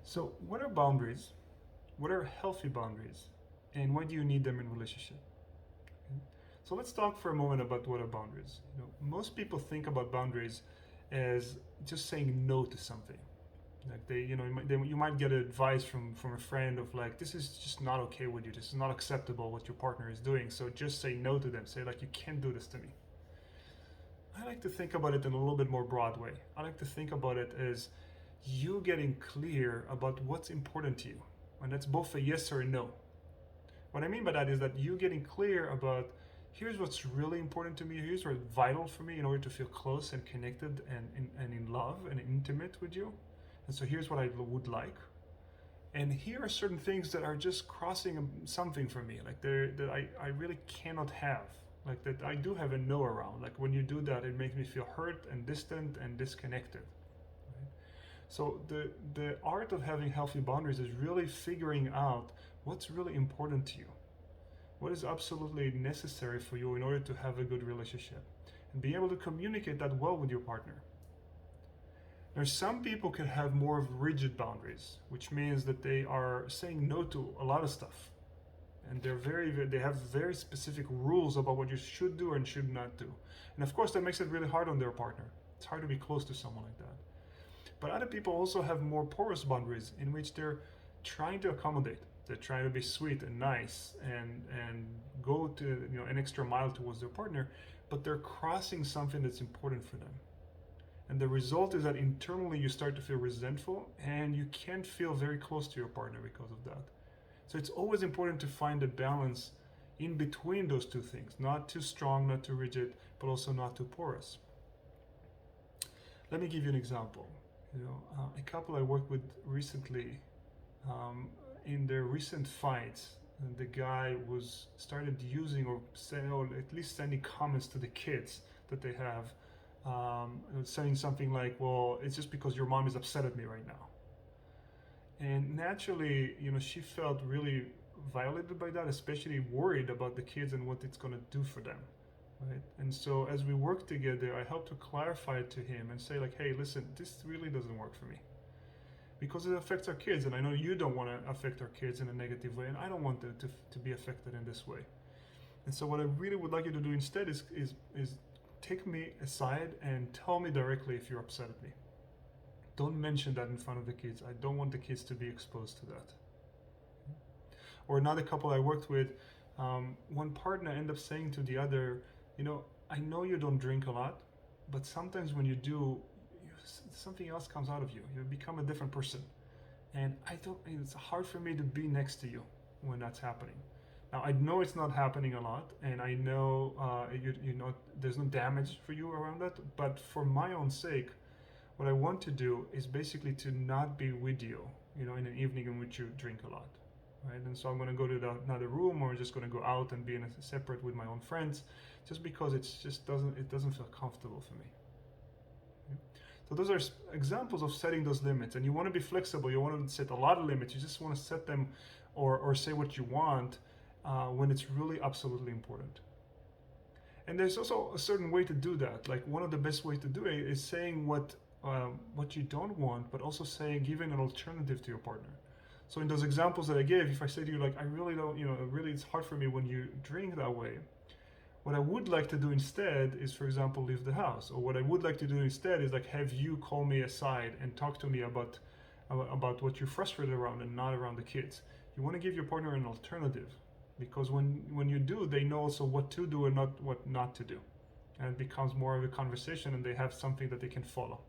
So, what are boundaries? What are healthy boundaries? And why do you need them in relationship? Okay. So let's talk for a moment about what are boundaries. Most people think about boundaries as just saying no to something. Like you might get advice from a friend of like, this is just not okay with you. This is not acceptable what your partner is doing. So just say no to them. Say like, you can't do this to me. I like to think about it in a little bit more broad way. I like to think about it as you getting clear about what's important to you. And that's both a yes or a no. What I mean by that is that you getting clear about here's what's really important to me, here's what's vital for me in order to feel close and connected and in love and intimate with you. And so here's what I would like. And here are certain things that are just crossing something for me, like that I really cannot have. Like that I do have a no around. Like when you do that, it makes me feel hurt and distant and disconnected. Right? So the art of having healthy boundaries is really figuring out what's really important to you. What is absolutely necessary for you in order to have a good relationship? And be able to communicate that well with your partner. Now, some people can have more of rigid boundaries, which means that they are saying no to a lot of stuff. And they have very specific rules about what you should do and should not do. And of course, that makes it really hard on their partner. It's hard to be close to someone like that. But other people also have more porous boundaries in which they're trying to accommodate. They're trying to be sweet and nice and go to an extra mile towards their partner, but they're crossing something that's important for them. And the result is that internally you start to feel resentful and you can't feel very close to your partner because of that. So it's always important to find a balance in between those two things, not too strong, not too rigid, but also not too porous. Let me give you an example. A couple I worked with recently, in their recent fights, the guy was started using or at least sending comments to the kids that they have, saying something like, well, it's just because your mom is upset at me right now. And naturally, she felt really violated by that, especially worried about the kids and what it's going to do for them. Right? And so as we work together, I helped to clarify it to him and say like, hey, listen, this really doesn't work for me. Because it affects our kids, and I know you don't want to affect our kids in a negative way, and I don't want them to be affected in this way. And so what I really would like you to do instead is take me aside and tell me directly if you're upset at me. Don't mention that in front of the kids. I don't want the kids to be exposed to that. Or another couple I worked with, one partner ended up saying to the other, I know you don't drink a lot, but sometimes when you do, something else comes out of you. You become a different person. And it's hard for me to be next to you when that's happening. Now, I know it's not happening a lot, and I know there's no damage for you around that, but for my own sake, what I want to do is basically to not be with you, in an evening in which you drink a lot, right? And so I'm going to go to another room, or just going to go out and be separate with my own friends, just because it doesn't feel comfortable for me. Okay? So those are examples of setting those limits, and you want to be flexible. You want to set a lot of limits. You just want to set them, or say what you want when it's really absolutely important. And there's also a certain way to do that. Like one of the best ways to do it is saying what you don't want, but also giving an alternative to your partner. So in those examples that I gave, if I say to you like, I really don't, really it's hard for me when you drink that way. What I would like to do instead is, for example, leave the house. Or what I would like to do instead is like have you call me aside and talk to me about what you're frustrated around and not around the kids. You want to give your partner an alternative, because when you do, they know also what to do and what not to do. And it becomes more of a conversation, and they have something that they can follow.